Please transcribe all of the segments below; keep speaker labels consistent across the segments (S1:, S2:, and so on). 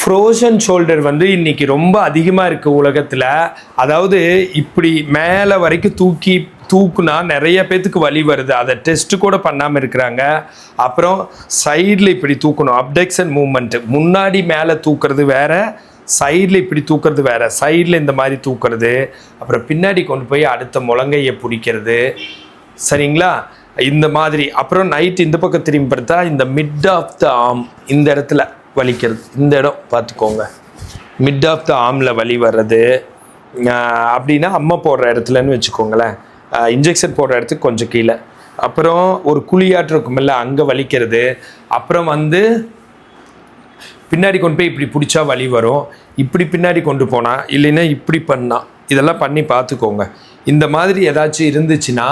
S1: Frozen shoulder வந்து இன்னைக்கு ரொம்ப அதிகமாக இருக்குது உலகத்தில். அதாவது இப்படி மேலே வரைக்கும் தூக்குனா நிறைய பேத்துக்கு வலி வருது. அதை டெஸ்ட் கூட பண்ணாமல் இருக்கிறாங்க. அப்புறம் சைடில் இப்படி தூக்கணும், அப்டக்ஷன் மூமெண்ட்டு. முன்னாடி மேலே தூக்குறது வேற, சைடில் இப்படி தூக்குறது வேற. சைடில் இந்த மாதிரி தூக்குறது, அப்புறம் பின்னாடி கொண்டு போய் அடுத்த முழங்கையை பிடிக்கிறது. சரிங்களா? இந்த மாதிரி. அப்புறம் நைட் இந்த பக்கம் திரும்பி பார்த்தா இந்த மிட் ஆஃப் த ஆர்ம் இந்த இடத்துல வலிக்கிறது. இந்த இடம் பார்த்துக்கோங்க, மிட் ஆஃப் த ஆர்மில் வலி வர்றது. அப்படின்னா அம்மா போடுற இடத்துலன்னு வச்சுக்கோங்களேன், இன்ஜெக்ஷன் போடுற இடத்துக்கு கொஞ்சம் கீழே. அப்புறம் ஒரு குழியாற்று இருக்குமில்ல, அங்கே வலிக்கிறது. அப்புறம் வந்து பின்னாடி கொண்டு போய் இப்படி பிடிச்சா வலி வரும், இப்படி பின்னாடி கொண்டு போனால், இல்லைன்னா இப்படி பண்ணால். இதெல்லாம் பண்ணி பார்த்துக்கோங்க. இந்த மாதிரி ஏதாச்சும் இருந்துச்சுன்னா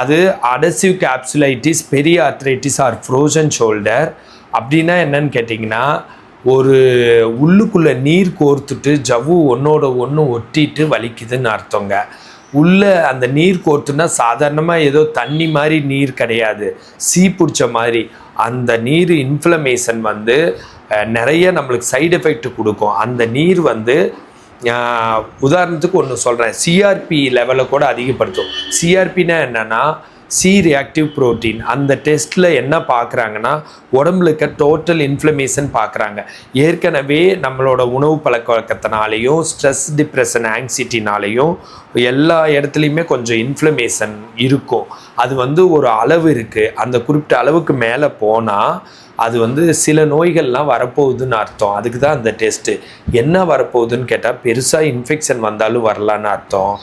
S1: அது அடசிவ் கேப்சுலைட்டிஸ், பெரிய ஆர்த்ரைட்டிஸ் ஆர் ஃப்ரோசன் ஷோல்டர். அப்படின்னா என்னன்னு கேட்டிங்கன்னா, ஒரு உள்ளுக்குள்ளே நீர் கோர்த்துட்டு ஜவ்வு ஒன்றோட ஒன்று ஒட்டிட்டு வலிக்குதுன்னு அர்த்தங்க. உள்ளே அந்த நீர் கோர்த்துனா சாதாரணமாக ஏதோ தண்ணி மாதிரி நீர் கிடையாது, சீ பிடிச்ச மாதிரி. அந்த நீர் இன்ஃப்ளமேஷன் வந்து நிறைய நம்மளுக்கு சைடு எஃபெக்ட் கொடுக்கும். அந்த நீர் வந்து உதாரணத்துக்கு ஒன்று சொல்கிறேன், சிஆர்பி லெவலை கூட அதிகப்படுத்தும். சிஆர்பின்னா என்னென்னா சி ரியாக்டிவ் ப்ரோட்டீன். அந்த டெஸ்ட்டில் என்ன பார்க்குறாங்கன்னா உடம்புல இருக்க டோட்டல் இன்ஃப்ளமேஷன் பார்க்குறாங்க. ஏற்கனவே நம்மளோட உணவு பழக்க வழக்கத்தினாலேயும் ஸ்ட்ரெஸ், டிப்ரெஷன், ஆங்ஸைட்டினாலேயும் எல்லா இடத்துலையுமே கொஞ்சம் இன்ஃப்ளமேஷன் இருக்கும். அது வந்து ஒரு அளவு இருக்குது, அந்த குறிப்பிட்ட அளவுக்கு மேலே போனால் அது வந்து சில நோய்கள்லாம் வரப்போகுதுன்னு அர்த்தம். அதுக்கு தான் அந்த டெஸ்ட்டு. என்ன வரப்போகுதுன்னு கேட்டால் பெருசாக இன்ஃபெக்ஷன் வந்தாலும் வரலான்னு அர்த்தம்.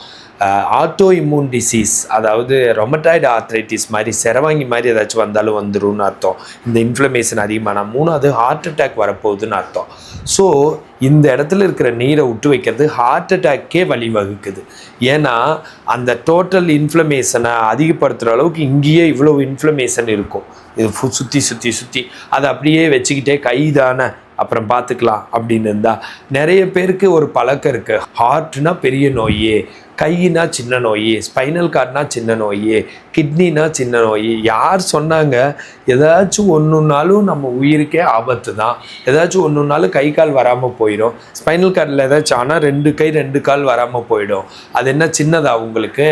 S1: ஆட்டோ இம்யூன் டிசீஸ், அதாவது ரொமட்டாய்டு ஆர்த்ரைட்டிஸ் மாதிரி, செரவாங்கி மாதிரி ஏதாச்சும் வந்தாலும் வந்துடும்னு அர்த்தம். இந்த இன்ஃப்ளமேஷன் அதிகமான. மூணாவது ஹார்ட் அட்டாக் வரப்போகுதுன்னு அர்த்தம். ஸோ இந்த இடத்துல இருக்கிற நீரை விட்டு வைக்கிறது ஹார்ட் அட்டாக்கே வழிவகுக்குது. ஏன்னா அந்த டோட்டல் இன்ஃப்ளமேஷனை அதிகப்படுத்துகிற அளவுக்கு இங்கேயே இவ்வளோ இன்ஃப்ளமேஷன் இருக்கும். இது சுற்றி அதை அப்படியே வச்சுக்கிட்டே கைதானே அப்புறம் பார்த்துக்கலாம் அப்படின்னு இருந்தால். நிறைய பேருக்கு ஒரு பழக்கம் இருக்குது, ஹார்ட்னா பெரிய நோய், கையினா சின்ன நோய், ஸ்பைனல் கார்ட்னா சின்ன நோய், கிட்னினா சின்ன நோய். யார் சொன்னாங்க? ஏதாச்சும் ஒன்றுனாலும் நம்ம உயிருக்கே ஆபத்து தான். ஏதாச்சும் ஒன்றுனாலும் கை கால் வராமல் போயிடும். ஸ்பைனல் கார்டில் ஏதாச்சும் ஆனால் 2 கை 2 கால் வராமல் போயிடும். அது என்ன சின்னதா உங்களுக்கு?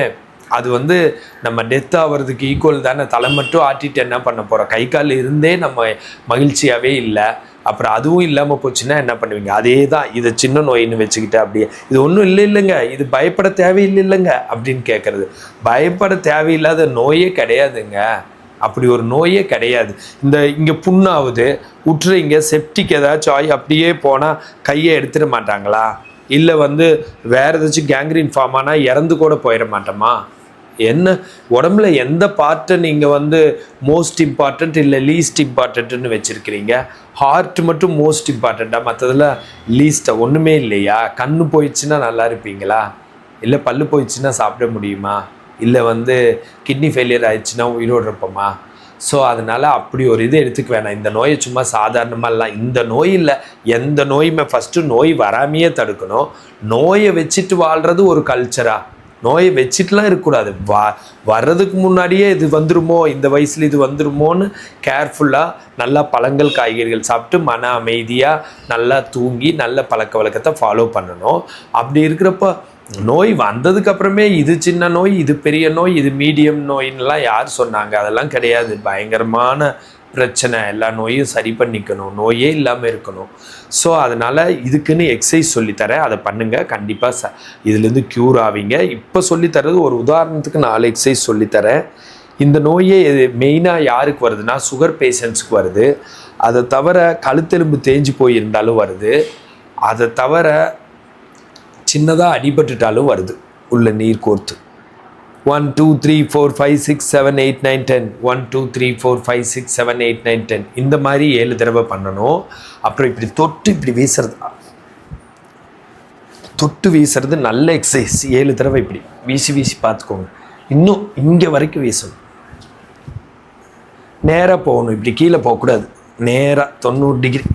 S1: அது வந்து நம்ம டெத் ஆகிறதுக்கு ஈக்குவல் தானே. தலை மட்டும் ஆட்டிட்டு என்ன பண்ண போகிறோம்? கை கால் இருந்தே நம்ம மகிழ்ச்சியாகவே இல்லை, அப்புறம் அதுவும் இல்லாமல் போச்சுன்னா என்ன பண்ணுவீங்க? அதே தான். இதை சின்ன நோயின்னு வச்சுக்கிட்டு அப்படியே இது ஒன்றும் இல்லைங்க, இது பயப்பட தேவையில்லைங்க அப்படின்னு கேட்குறது. பயப்பட தேவையில்லாத நோயே கிடையாதுங்க. அப்படி ஒரு நோயே கிடையாது. இங்கே புண்ணாவது உற்றுறீங்க, செப்டிக் ஏதாச்சும் ஆகி அப்படியே போனால் கையை எடுத்துட மாட்டாங்களா? இல்லை வந்து வேறு ஏதாச்சும் கேங்க்ரீன் ஃபார்ம் ஆனால் இறந்து கூட போயிட மாட்டோமா? என்ன உடம்புல எந்த பார்ட்டை நீங்கள் வந்து மோஸ்ட் இம்பார்ட்டண்ட் இல்லை லீஸ்ட் இம்பார்ட்டன்ட்னு வச்சுருக்கிறீங்க? ஹார்ட் மட்டும் மோஸ்ட் இம்பார்ட்டண்ட்டாக, மற்றதெல்லாம் லீஸ்ட்டாக? ஒன்றுமே இல்லையா? கண்ணு போயிடுச்சுன்னா நல்லா இருப்பீங்களா? இல்லை பல்லு போயிடுச்சுன்னா சாப்பிட முடியுமா? இல்லை வந்து கிட்னி ஃபெயிலியர் ஆயிடுச்சுன்னா உயிரோடு இருப்போமா? ஸோ அதனால் அப்படி ஒரு இது எடுத்துக்க வேணாம். இந்த நோயை சும்மா சாதாரணமாக இல்லை. இந்த நோய் இல்லை, எந்த நோயுமே ஃபஸ்ட்டு நோய் வராமையே தடுக்கணும். நோயை வச்சுட்டு வாழ்கிறது ஒரு கல்ச்சரா? நோயை வச்சுட்டுலாம் இருக்கக்கூடாது. வர்றதுக்கு முன்னாடியே இது வந்துருமோ, இந்த வயசில் இது வந்துருமோன்னு கேர்ஃபுல்லாக நல்லா பழங்கள், காய்கறிகள் சாப்பிட்டு மன அமைதியாக நல்லா தூங்கி நல்ல பழக்க வழக்கத்தை ஃபாலோ பண்ணணும். அப்படி இருக்கிறப்ப நோய் வந்ததுக்கப்புறமே இது சின்ன நோய், இது பெரிய நோய், இது மீடியம் நோயின்லாம் யார் சொன்னாங்க? அதெல்லாம் கிடையாது. பயங்கரமான பிரச்சனை. எல்லா நோயும் சரி பண்ணிக்கணும், நோயே இல்லாமல் இருக்கணும். ஸோ அதனால் இதுக்குன்னு எக்ஸசைஸ் சொல்லித்தரேன், அதை பண்ணுங்கள். கண்டிப்பாக இதுலேருந்து க்யூர் ஆவீங்க. இப்போ சொல்லித்தரது ஒரு உதாரணத்துக்கு 4 எக்ஸசைஸ் சொல்லித்தரேன். இந்த நோயே மெயினாக யாருக்கு வருதுன்னா சுகர் பேஷண்ட்ஸுக்கு வருது. அதை தவிர கழுத்தெலும்பு தேஞ்சு போயிருந்தாலும் வருது. அதை தவிர சின்னதாக அடிபட்டுட்டாலும் வருது, உள்ள நீர் கோர்த்து. 1 2 3 4 5 6 7 8 9 10 1 2 3 4 5 6 7 8 9 10 இந்த மாதிரி 7 தடவை பண்ணணும். அப்புறம் இப்படி தொட்டு இப்படி வீசுறது, தொட்டு வீசுறது நல்ல எக்ஸசைஸ். 7 தடவை இப்படி வீசி பார்த்துக்கோங்க. இன்னும் இங்கே வரைக்கும் வீசணும். நேராக போகணும், இப்படி கீழே போகக்கூடாது. நேராக 90 டிகிரி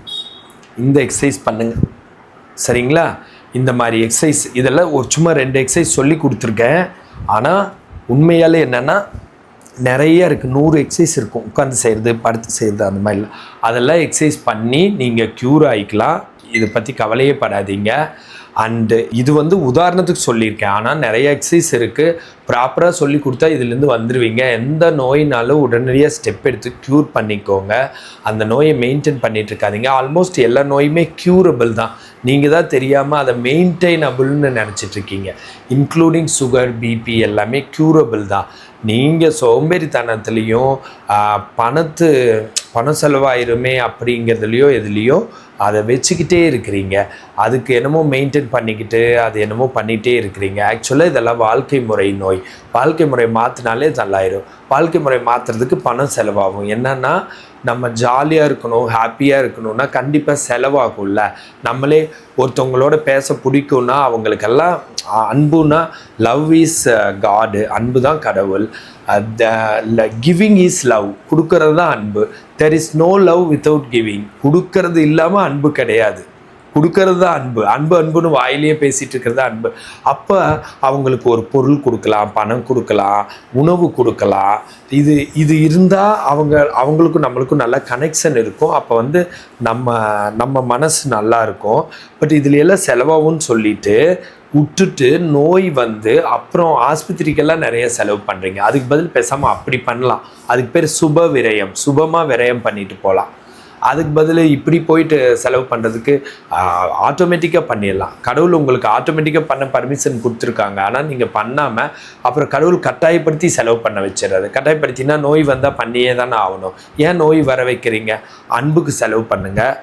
S1: இந்த எக்ஸசைஸ் பண்ணுங்கள். சரிங்களா? இந்த மாதிரி எக்ஸசைஸ் இதெல்லாம் ஒரு சும்மா 2 எக்ஸசைஸ் சொல்லி கொடுத்துருக்கேன். ஆனால் உண்மையாலே என்னென்னா நிறைய இருக்குது. 100 எக்ஸசைஸ் இருக்கும், உட்காந்து செய்கிறது, படுத்து செய்கிறது, அந்த மாதிரிலாம். அதெல்லாம் எக்ஸசைஸ் பண்ணி நீங்கள் க்யூர் ஆகிக்கலாம். இதை பற்றி கவலையே படாதீங்க. அண்டு இது வந்து உதாரணத்துக்கு சொல்லியிருக்கேன். ஆனால் நிறைய எக்ஸசைஸ் இருக்குது, ப்ராப்பராக சொல்லி கொடுத்தா இதுலேருந்து வந்துடுவீங்க. எந்த நோயினாலும் உடனடியாக ஸ்டெப் எடுத்து க்யூர் பண்ணிக்கோங்க. அந்த நோயை மெயின்டைன் பண்ணிட்டு இருக்காதீங்க. ஆல்மோஸ்ட் எல்லா நோயுமே க்யூரபிள் தான். நீங்கள் தான் தெரியாமல் அதை மெயின்டைனபிள்னு நினச்சிட்ருக்கீங்க. இன்க்ளூடிங் சுகர், பிபி எல்லாமே க்யூரபிள் தான். நீங்கள் சோம்பேறித்தனத்துலேயும் பணம் செலவாயிருமே அப்படிங்கிறதுலையோ எதுலேயோ அதை வச்சுக்கிட்டே இருக்கிறீங்க. அதுக்கு என்னமோ மெயின்டைன் பண்ணிக்கிட்டு அது என்னமோ பண்ணிகிட்டே இருக்கிறீங்க. ஆக்சுவலாக இதெல்லாம் வாழ்க்கை முறை நோய். வாழ்க்கை முறை மாற்றினாலே நல்லாயிரும். வாழ்க்கை முறை மாற்றுறதுக்கு பணம் செலவாகும். என்னென்னா நம்ம ஜாலியாக இருக்கணும், ஹாப்பியாக இருக்கணும்னா கண்டிப்பாக செலவாகும்ல. நம்மளே ஒருத்தவங்களோட பேச பிடிக்கும்னா அவங்களுக்கெல்லாம் அன்புனா லவ் இஸ் காடு, அன்பு தான் கடவுள். கிவிங் இஸ் லவ், கொடுக்கறது தான் அன்பு. There is no love without giving. கொடுக்கறது இல்லாமல் அன்பு கிடையாது. கொடுக்கறது தான் அன்பு. அன்புன்னு வாயிலேயே பேசிகிட்டு இருக்கிறது அன்பு. அப்போ அவங்களுக்கு ஒரு பொருள் கொடுக்கலாம், பணம் கொடுக்கலாம், உணவு கொடுக்கலாம். இது இருந்தால் அவங்களுக்கும் நம்மளுக்கும் நல்ல கனெக்ஷன் இருக்கும். அப்போ வந்து நம்ம மனசு நல்லா இருக்கும். பட் இதில் எல்லாம் செலவாகும்னு சொல்லிட்டு விட்டுட்டு நோய் வந்து அப்புறம் ஆஸ்பத்திரிக்கெல்லாம் நிறைய செலவு பண்ணுறீங்க. அதுக்கு பதில் பேசாமல் அப்படி பண்ணலாம். அதுக்கு பேர் சுப விரயம். சுபமாக விரயம் பண்ணிட்டு போகலாம். அதுக்கு பதில் இப்படி போயிட்டு செலவு பண்ணுறதுக்கு ஆட்டோமேட்டிக்காக பண்ணிடலாம். கடவுள் உங்களுக்கு ஆட்டோமேட்டிக்காக பண்ண பர்மிஷன் கொடுத்துருக்காங்க. ஆனால் நீங்கள் பண்ணாமல் அப்புறம் கடவுள் கட்டாயப்படுத்தி செலவு பண்ண வச்சிடறாரு. கட்டாயப்படுத்தினா நோய் வந்தால் பண்ணியே தானே ஆகணும். ஏன் நோய் வர வைக்கிறீங்க? அன்புக்கு செலவு பண்ணுங்கள்,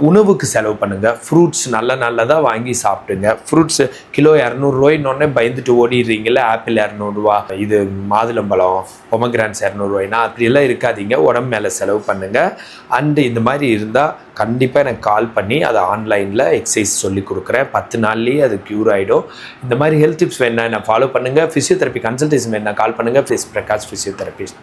S1: உணவுக்கு செலவு பண்ணுங்கள். ஃப்ரூட்ஸ் நல்லதாக வாங்கி சாப்பிடுங்க. ஃப்ரூட்ஸு கிலோ 200 பயந்துட்டு ஓடிடுறீங்களே. ஆப்பிள் 200, இது மாதுளம்பழம், பொமக்ரான்ஸ் 200. அப்படியெல்லாம் இருக்காதீங்க. உடம்பு மேலே செலவு பண்ணுங்கள். அண்டு இந்த மாதிரி இருந்தால் கண்டிப்பாக எனக்கு கால் பண்ணி அதை ஆன்லைனில் எக்ஸசைஸ் சொல்லி கொடுக்குறேன். 10 நாள்லேயே அது க்யூர் ஆகிடும். இந்த மாதிரி ஹெல்த் டிப்ஸ் வேணா என்ன ஃபாலோ பண்ணுங்கள். ஃபிசியோதெரப்பி கன்சல்டேஷன் வேணா கால் பண்ணுங்கள். பிரகாஷ் ஃபிசியோதெரபிஸ்ட்.